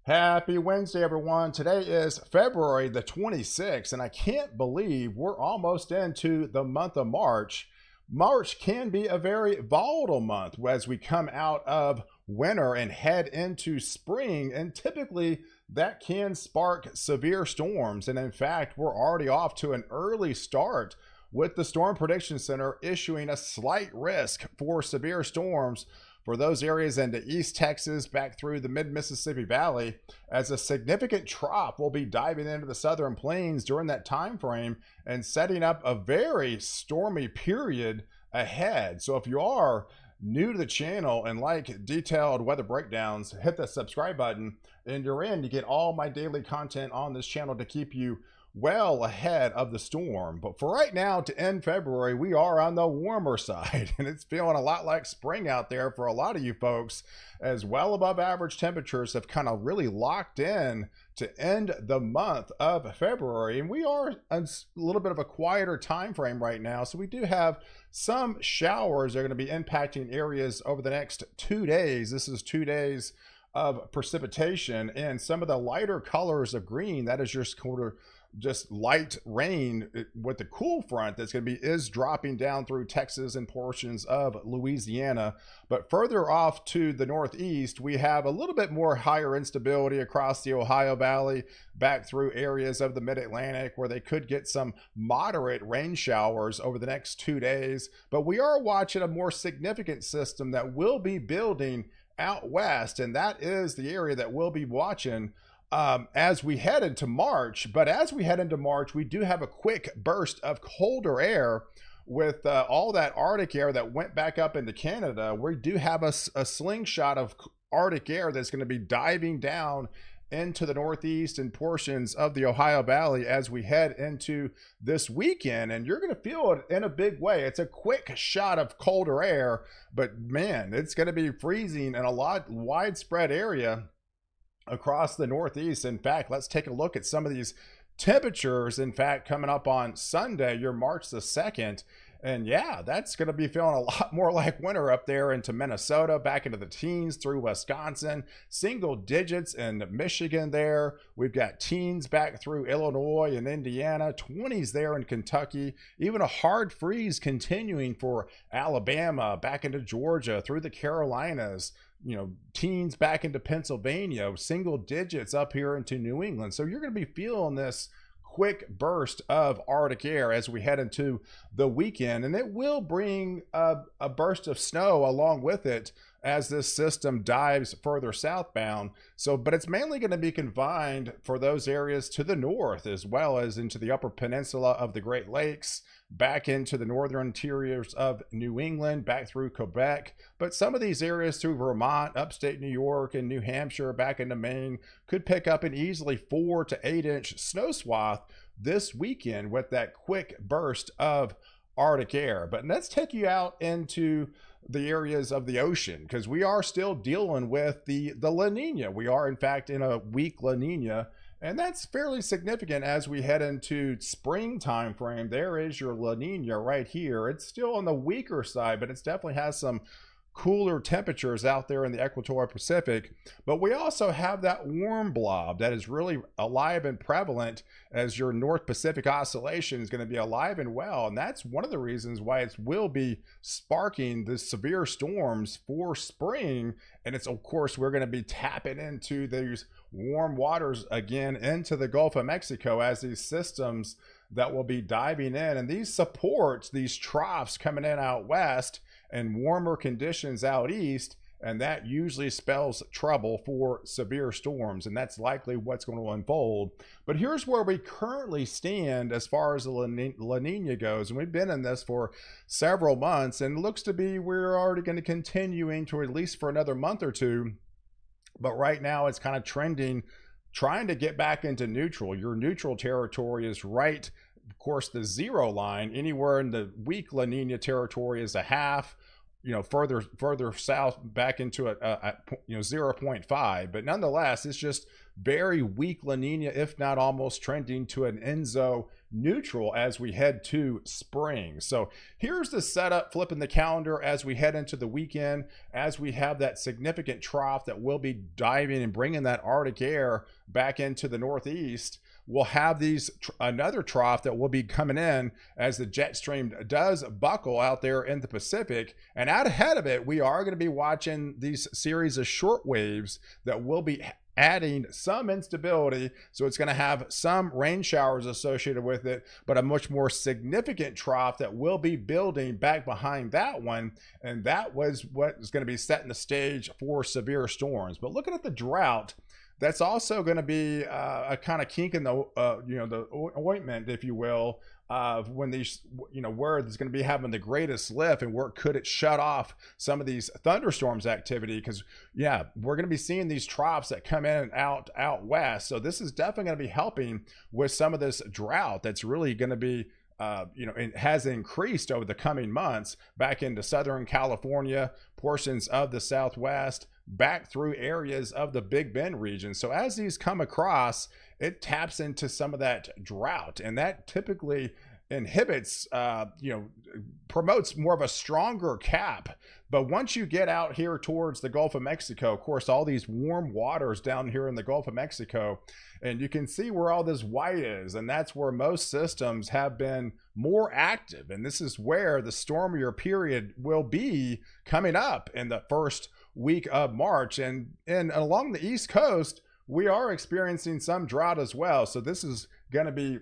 Happy Wednesday, everyone. Today is February the 26th, and I can't believe we're almost into the month of March. March can be a very volatile month as we come out of winter and head into spring, and typically that can spark severe storms. And in fact, we're already off to an early start with the Storm Prediction Center issuing a slight risk for severe storms for those areas into East Texas back through the mid-Mississippi Valley, as a significant trough will be diving into the southern plains during that time frame and setting up a very stormy period ahead. So if you are new to the channel and like detailed weather breakdowns, hit the subscribe button and you're in to get all my daily content on this channel to keep you well ahead of the storm. But for right now, to end February, we are on the warmer side, and it's feeling a lot like spring out there for a lot of you folks, as well above average temperatures have kind of really locked in to end the month of February. And we are a little bit of a quieter time frame right now, so we do have some showers that are going to be impacting areas over the next 2 days. This is 2 days of precipitation, and some of the lighter colors of green, that is just light rain with the cool front that's going to be dropping down through Texas and portions of Louisiana. But further off to the northeast, we have a little bit more higher instability across the Ohio Valley, back through areas of the mid-Atlantic where they could get some moderate rain showers over the next 2 days. But we are watching a more significant system that will be building out west, and that is the area that we'll be watching as we head into March. But as we head into March, we do have a quick burst of colder air with all that Arctic air that went back up into Canada. We do have a slingshot of Arctic air that's going to be diving down into the northeast and portions of the Ohio Valley as we head into this weekend, and you're going to feel it in a big way. It's a quick shot of colder air, but man, it's going to be freezing in a lot widespread area across the northeast. In fact, let's take a look at some of these temperatures. In fact, coming up on Sunday, you're March the 2nd, and yeah, that's going to be feeling a lot more like winter up there into Minnesota, back into the teens through Wisconsin, single digits in Michigan there. We've got teens back through Illinois and Indiana, 20s there in Kentucky, even a hard freeze continuing for Alabama, back into Georgia, through the Carolinas, teens back into Pennsylvania, single digits up here into New England. So you're going to be feeling this quick burst of Arctic air as we head into the weekend, and it will bring a burst of snow along with it as this system dives further southbound. But it's mainly going to be confined for those areas to the north, as well as into the upper peninsula of the Great Lakes, back into the northern interiors of New England, back through Quebec. But some of these areas through Vermont, upstate New York, and New Hampshire, back into Maine, could pick up an easily 4 to 8 inch snow swath this weekend with that quick burst of Arctic air. But let's take you out into the areas of the ocean, because we are still dealing with the LaNina. We are in fact in a weak LaNina, and that's fairly significant as we head into spring time frame. There is your LaNina right here. It's still on the weaker side, but it definitely has some cooler temperatures out there in the equatorial Pacific. But we also have that warm blob that is really alive and prevalent, as your North Pacific oscillation is going to be alive and well. And that's one of the reasons why it will be sparking the severe storms for spring. And it's, of course, we're going to be tapping into these warm waters again into the Gulf of Mexico as these systems that will be diving in. And these supports, these troughs coming in out west, and warmer conditions out east, and that usually spells trouble for severe storms, and that's likely what's going to unfold. But here's where we currently stand as far as the LaNina goes, and we've been in this for several months, and it looks to be we're already going to continue into at least for another month or two. But right now it's kind of trending, trying to get back into neutral. Your neutral territory is right, of course, the 0 line. Anywhere in the weak LaNina territory is a half, further south back into a 0.5. But nonetheless, it's just very weak La Nina, if not almost trending to an Enzo neutral as we head to spring. So here's the setup, flipping the calendar as we head into the weekend, as we have that significant trough that will be diving and bringing that Arctic air back into the Northeast. We'll have another trough that will be coming in as the jet stream does buckle out there in the Pacific. And out ahead of it, we are going to be watching these series of short waves that will be adding some instability. So it's going to have some rain showers associated with it, but a much more significant trough that will be building back behind that one. And that was what is going to be setting the stage for severe storms. But looking at the drought, that's also going to be a kind of kink in the the ointment, if you will, of when these, where it's going to be having the greatest lift and where could it shut off some of these thunderstorms activity. Because we're going to be seeing these troughs that come in and out west. So this is definitely going to be helping with some of this drought that's really going to be it has increased over the coming months back into Southern California, portions of the Southwest, back through areas of the Big Bend region. So as these come across, it taps into some of that drought, and that typically inhibits, promotes more of a stronger cap. But once you get out here towards the Gulf of Mexico, of course, all these warm waters down here in the Gulf of Mexico, and you can see where all this white is, and that's where most systems have been more active. And this is where the stormier period will be coming up in the first week of March. And along the East Coast, we are experiencing some drought as well. So this is going to be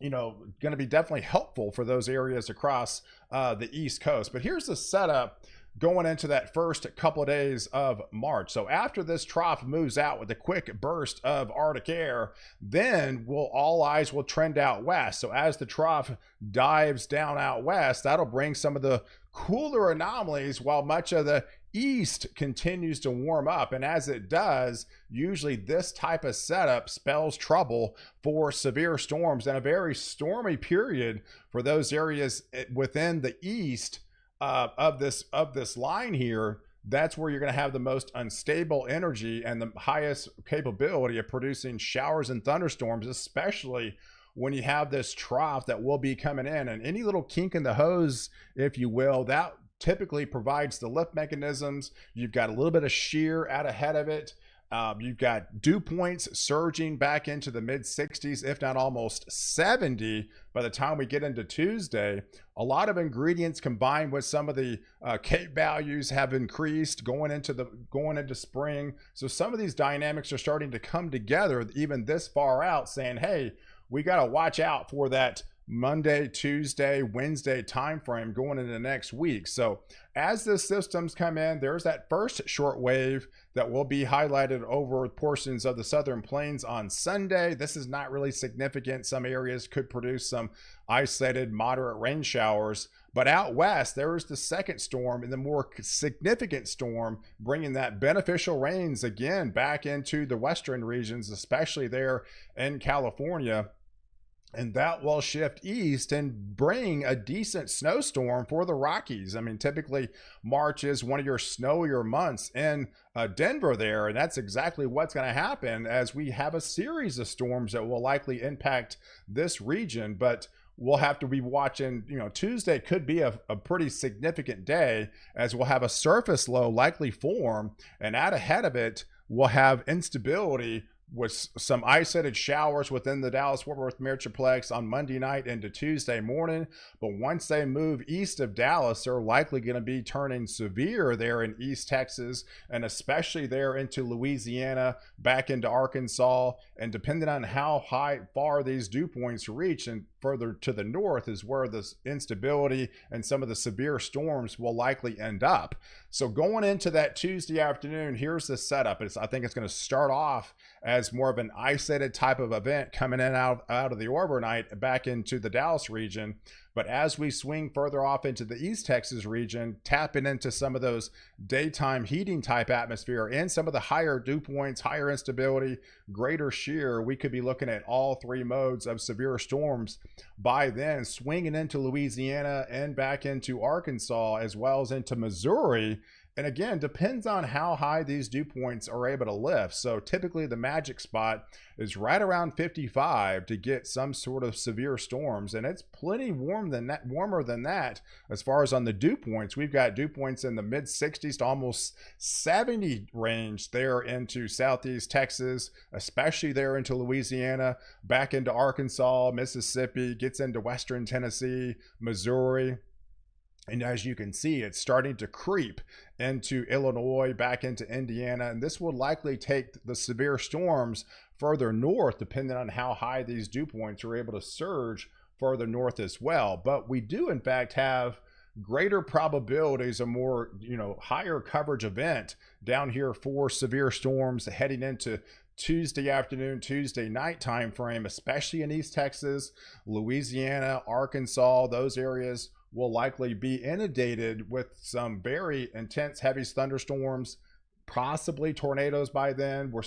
definitely helpful for those areas across the East Coast. But here's the setup going into that first couple of days of March. So after this trough moves out with a quick burst of Arctic air, then all eyes will trend out west. So as the trough dives down out west, that'll bring some of the cooler anomalies while much of the east continues to warm up. And as it does, usually this type of setup spells trouble for severe storms and a very stormy period for those areas within the east of this line here. That's where you're going to have the most unstable energy and the highest capability of producing showers and thunderstorms, especially when you have this trough that will be coming in. And any little kink in the hose, if you will, that typically provides the lift mechanisms. You've got a little bit of shear out ahead of it. You've got dew points surging back into the mid 60s, if not almost 70 by the time we get into Tuesday. A lot of ingredients combined with some of the Cape values have increased going into spring. So some of these dynamics are starting to come together even this far out, saying, hey, we got to watch out for that Monday, Tuesday, Wednesday timeframe going into the next week. So as the systems come in, there's that first short wave that will be highlighted over portions of the southern plains on Sunday. This is not really significant. Some areas could produce some isolated moderate rain showers, but out west there is the second storm and the more significant storm bringing that beneficial rains again back into the western regions, especially there in California. And that will shift east and bring a decent snowstorm for the Rockies. I mean, typically March is one of your snowier months in Denver there, and that's exactly what's going to happen as we have a series of storms that will likely impact this region. But we'll have to be watching, Tuesday could be a pretty significant day as we'll have a surface low likely form, and out ahead of it, we'll have instability with some isolated showers within the Dallas-Fort Worth Metroplex on Monday night into Tuesday morning. But once they move east of Dallas, they're likely going to be turning severe there in East Texas, and especially there into Louisiana, back into Arkansas. And depending on how far these dew points reach and further to the north is where the instability and some of the severe storms will likely end up. So going into that Tuesday afternoon, here's the setup. I think it's going to start off as more of an isolated type of event coming in out of the overnight back into the Dallas region. But as we swing further off into the East Texas region, tapping into some of those daytime heating type atmosphere and some of the higher dew points, higher instability, greater shear, we could be looking at all three modes of severe storms by then, swinging into Louisiana and back into Arkansas, as well as into Missouri. And again, depends on how high these dew points are able to lift. So typically the magic spot is right around 55 to get some sort of severe storms. And it's plenty warmer than that as far as on the dew points. We've got dew points in the mid 60s to almost 70 range there into southeast Texas, especially there into Louisiana, back into Arkansas, Mississippi, gets into western Tennessee, Missouri. And as you can see, it's starting to creep into Illinois, back into Indiana, and this will likely take the severe storms further north, depending on how high these dew points are able to surge further north as well. But we do, in fact, have greater probabilities, a more higher coverage event down here for severe storms heading into Tuesday afternoon, Tuesday night time frame, especially in East Texas, Louisiana, Arkansas. Those areas will likely be inundated with some very intense heavy thunderstorms, possibly tornadoes by then. We're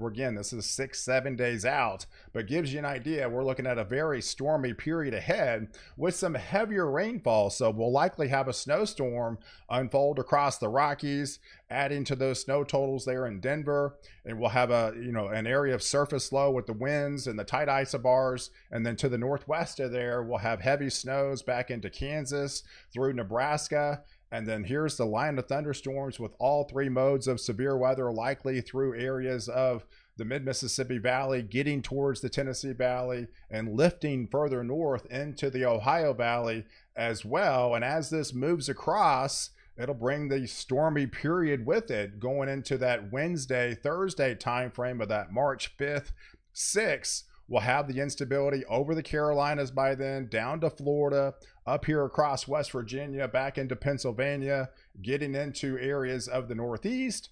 again, this is 6-7 days out, but gives you an idea. We're looking at a very stormy period ahead with some heavier rainfall. So we'll likely have a snowstorm unfold across the Rockies, adding to those snow totals there in Denver. And we'll have an area of surface low with the winds and the tight isobars. And then to the northwest of there, we'll have heavy snows back into Kansas through Nebraska. And then here's the line of thunderstorms with all three modes of severe weather likely through areas of the mid-Mississippi Valley, getting towards the Tennessee Valley and lifting further north into the Ohio Valley as well. And as this moves across, it'll bring the stormy period with it going into that Wednesday, Thursday timeframe of that March 5th, 6th. We'll have the instability over the Carolinas by then, down to Florida, up here across West Virginia, back into Pennsylvania, getting into areas of the Northeast.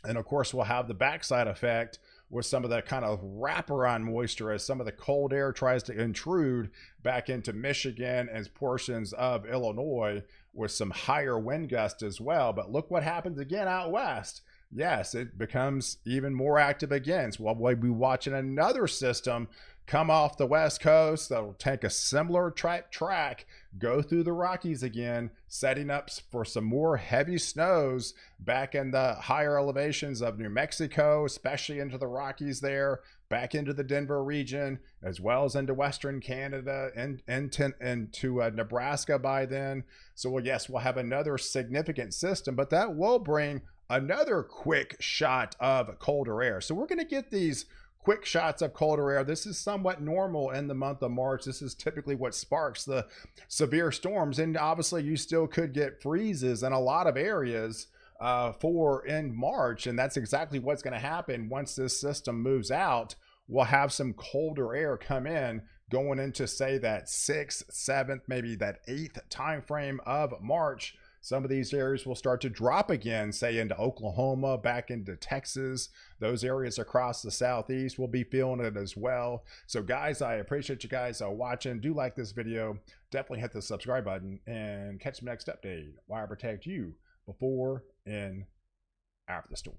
And of course, we'll have the backside effect with some of that kind of wraparound moisture as some of the cold air tries to intrude back into Michigan and portions of Illinois with some higher wind gusts as well. But look what happens again out west. Yes, it becomes even more active again. So we'll be watching another system come off the west coast that'll take a similar track, go through the Rockies again, setting up for some more heavy snows back in the higher elevations of New Mexico, especially into the Rockies there, back into the Denver region, as well as into Western Canada and into Nebraska by then. So yes, we'll have another significant system, but that will bring another quick shot of colder air. So we're going to get these quick shots of colder air. This is somewhat normal in the month of March. This is typically what sparks the severe storms. And obviously you still could get freezes in a lot of areas in March. And that's exactly what's going to happen once this system moves out. We'll have some colder air come in going into, say, that 6th, 7th, maybe that 8th time frame of March. Some of these areas will start to drop again, say into Oklahoma, back into Texas. Those areas across the southeast will be feeling it as well. So guys, I appreciate you guys watching. Do like this video. Definitely hit the subscribe button and catch the next update while I protect you before and after the storm.